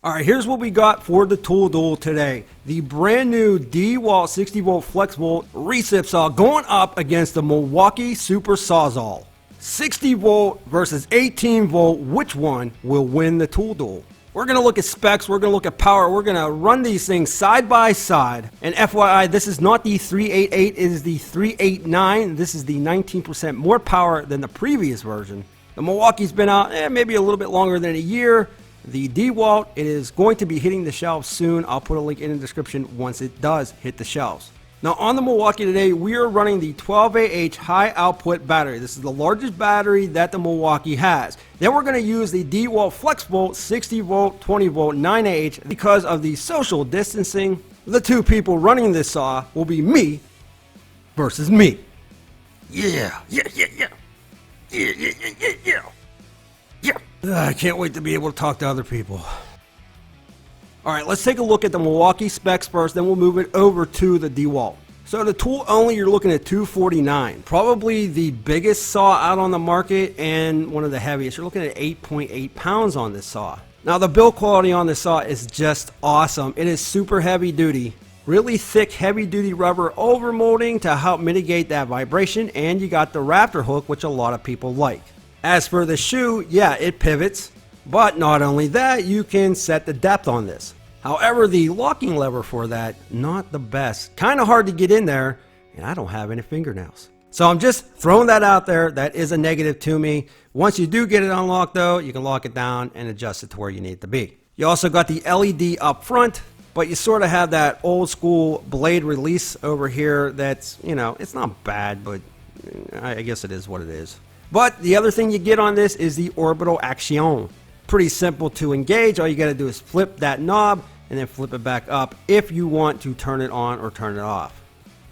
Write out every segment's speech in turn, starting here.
Alright, here's what we got for the Tool Duel today. The brand new Dewalt 60V Flexvolt Recip Saw going up against the Milwaukee Super Sawzall. 60V versus 18V, which one will win the Tool Duel? We're going to look at specs, we're going to look at power, we're going to run these things side by side. And FYI, this is not the 388, it is the 389. This is the 19% more power than the previous version. The Milwaukee's been out maybe a little bit longer than a year. The Dewalt, it is going to be hitting the shelves soon. I'll put a link in the description once it does hit the shelves. Now on the Milwaukee today, we are running the 12AH high output battery. This is the largest battery that the Milwaukee has. Then we're going to use the Dewalt FlexVolt 60V, 20V, 9AH because of the social distancing. The two people running this saw will be me versus me. Yeah. I can't wait to be able to talk to other people. Alright, let's take a look at the Milwaukee specs first, then we'll move it over to the Dewalt. So the tool only, you're looking at $249. Probably the biggest saw out on the market and one of the heaviest. You're looking at 8.8 pounds on this saw. Now the build quality on this saw is just awesome. It is super heavy duty. Really thick heavy duty rubber overmolding to help mitigate that vibration, and you got the rafter hook, which a lot of people like. As for the shoe, yeah, it pivots, but not only that, you can set the depth on this. However, the locking lever for that, not the best. Kind of hard to get in there, and I don't have any fingernails. So I'm just throwing that out there. That is a negative to me. Once you do get it unlocked though, you can lock it down and adjust it to where you need it to be. You also got the LED up front, but you sort of have that old school blade release over here that's, you know, it's not bad, but I guess it is what it is. But the other thing you get on this is the Orbital Action. Pretty simple to engage. All you got to do is flip that knob and then flip it back up if you want to turn it on or turn it off.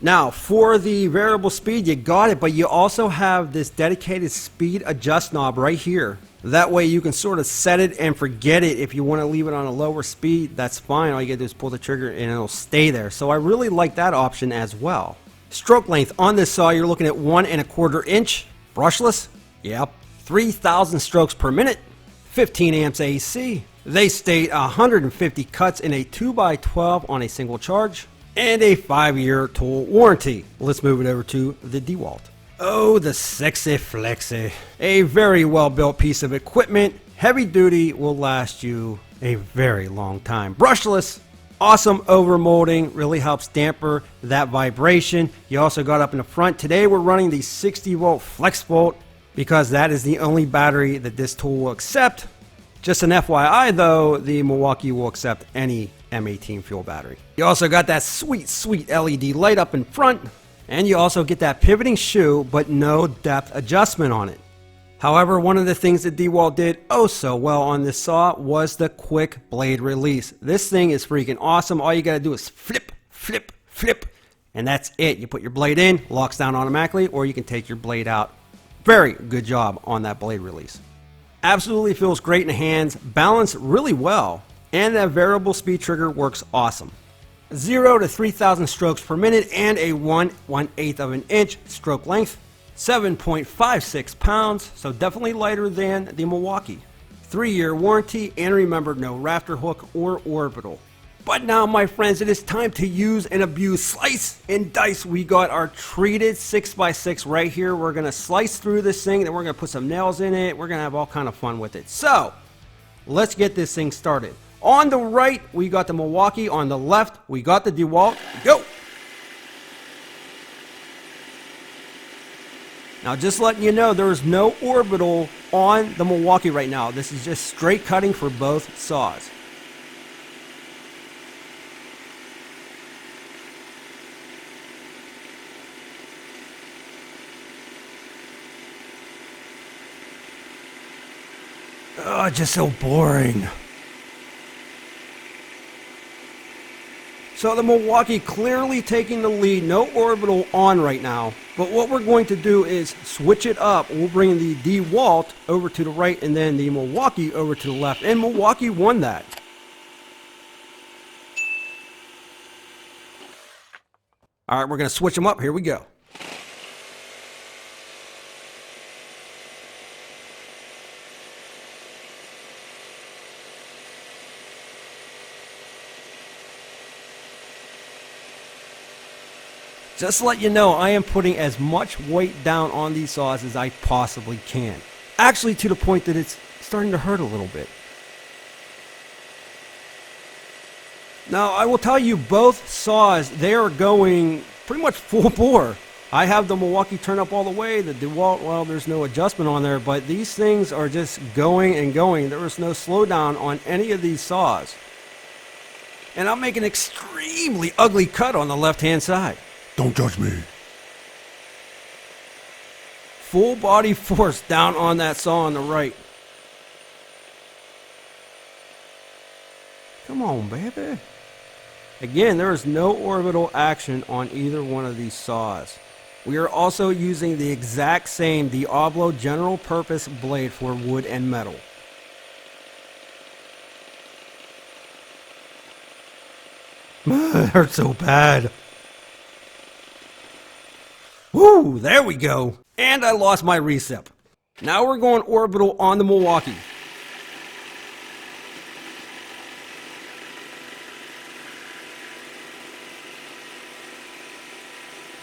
Now for the variable speed, you got it, but you also have this dedicated speed adjust knob right here. That way you can sort of set it and forget it. If you want to leave it on a lower speed, that's fine. All you got to do is pull the trigger and it'll stay there. So I really like that option as well. Stroke length on this saw, you're looking at 1¼ inch. Brushless, yep, 3,000 strokes per minute, 15 amps AC. They state 150 cuts in a 2x12 on a single charge, and a 5-year tool warranty. Let's move it over to the Dewalt. Oh, the sexy flexy. A very well built piece of equipment, heavy duty, will last you a very long time. Brushless, awesome overmolding, really helps damper that vibration. You also got up in the front. Today we're running the 60V Flexvolt because that is the only battery that this tool will accept. Just an FYI though, the Milwaukee will accept any M18 FUEL battery. You also got that sweet LED light up in front, and you also get that pivoting shoe but no depth adjustment on it. However, one of the things that Dewalt did oh so well on this saw was the quick blade release. This thing is freaking awesome. All you gotta do is flip, and that's it. You put your blade in, locks down automatically, or you can take your blade out. Very good job on that blade release. Absolutely feels great in the hands, balanced really well, and that variable speed trigger works awesome. 0 to 3,000 strokes per minute and a 1/8 of an inch stroke length. 7.56 pounds, so definitely lighter than the Milwaukee. 3-year warranty, and remember, no rafter hook or orbital. But now, my friends, it is time to use and abuse slice and dice. We got our treated 6x6 right here. We're going to slice through this thing, then we're going to put some nails in it. We're going to have all kind of fun with it. So, let's get this thing started. On the right, we got the Milwaukee. On the left, we got the Dewalt. Go! Now just letting you know, there is no orbital on the Milwaukee right now. This is just straight cutting for both saws. Oh, just so boring. So the Milwaukee clearly taking the lead, no orbital on right now. But what we're going to do is switch it up. We'll bring the Dewalt over to the right and then the Milwaukee over to the left. And Milwaukee won that. All right, we're going to switch them up. Here we go. Just to let you know, I am putting as much weight down on these saws as I possibly can. Actually, to the point that it's starting to hurt a little bit. Now, I will tell you, both saws, they are going pretty much full bore. I have the Milwaukee turn up all the way. The Dewalt, well, there's no adjustment on there, but these things are just going and going. There is no slowdown on any of these saws. And I'm making an extremely ugly cut on the left-hand side. Don't judge me. Full body force down on that saw on the right. Come on, baby. Again, there is no orbital action on either one of these saws. We are also using the exact same Diablo general purpose blade for wood and metal. It hurts so bad. Woo, there we go. And I lost my recip. Now we're going orbital on the Milwaukee.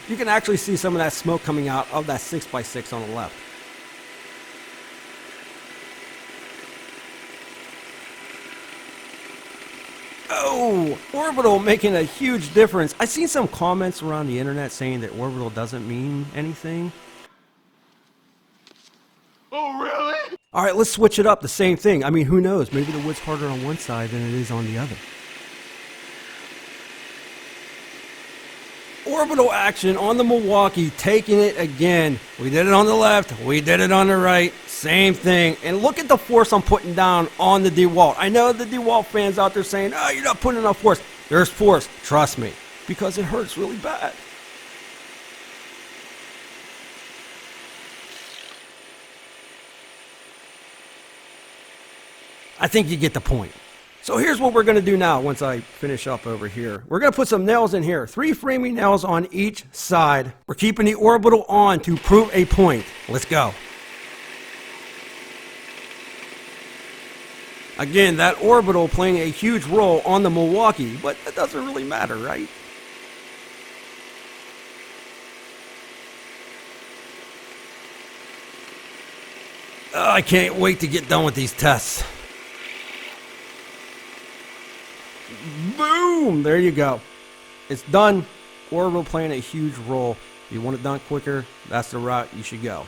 You can actually see some of that smoke coming out of that 6x6 on the left. Oh, orbital making a huge difference. I've seen some comments around the internet saying that orbital doesn't mean anything. Oh, really? All right, let's switch it up. The same thing. I mean, who knows? Maybe the wood's harder on one side than it is on the other. Orbital action on the Milwaukee, taking it again. We did it on the left, we did it on the right, same thing. And look at the force I'm putting down on the Dewalt. I know the Dewalt fans out there saying, oh, you're not putting enough force. There's force, trust me, because it hurts really bad. I think you get the point. So here's what we're going to do now once I finish up over here. We're going to put some nails in here. 3 framing nails on each side. We're keeping the orbital on to prove a point. Let's go. Again, that orbital playing a huge role on the Milwaukee, but that doesn't really matter, right? Oh, I can't wait to get done with these tests. Boom! There you go. It's done. Orbital playing a huge role. If you want it done quicker, that's the route you should go.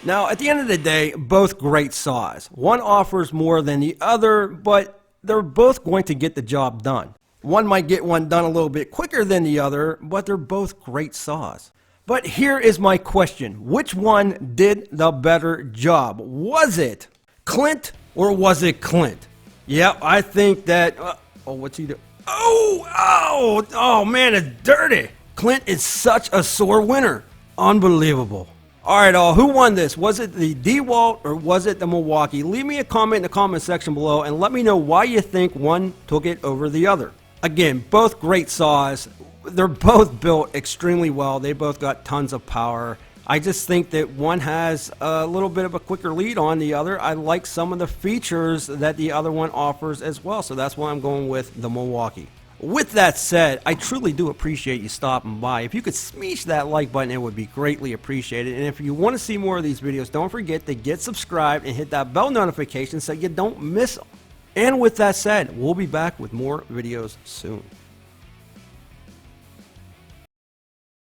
Now, at the end of the day, both great saws. One offers more than the other, but they're both going to get the job done. One might get one done a little bit quicker than the other, but they're both great saws. But here is my question. Which one did the better job? Was it Clint or was it Clint? Yep, I think that... oh, what's he doing? Oh, man, it's dirty. Clint is such a sore winner. Unbelievable. All right, who won this? Was it the Dewalt or was it the Milwaukee? Leave me a comment in the comment section below and let me know why you think one took it over the other. Again, both great saws. They're both built extremely well. They both got tons of power. I just think that one has a little bit of a quicker lead on the other. I like some of the features that the other one offers as well, so that's why I'm going with the Milwaukee. With that said, I truly do appreciate you stopping by. If you could smash that like button, it would be greatly appreciated. And if you want to see more of these videos, don't forget to get subscribed and hit that bell notification so you don't miss them. And with that said, we'll be back with more videos soon.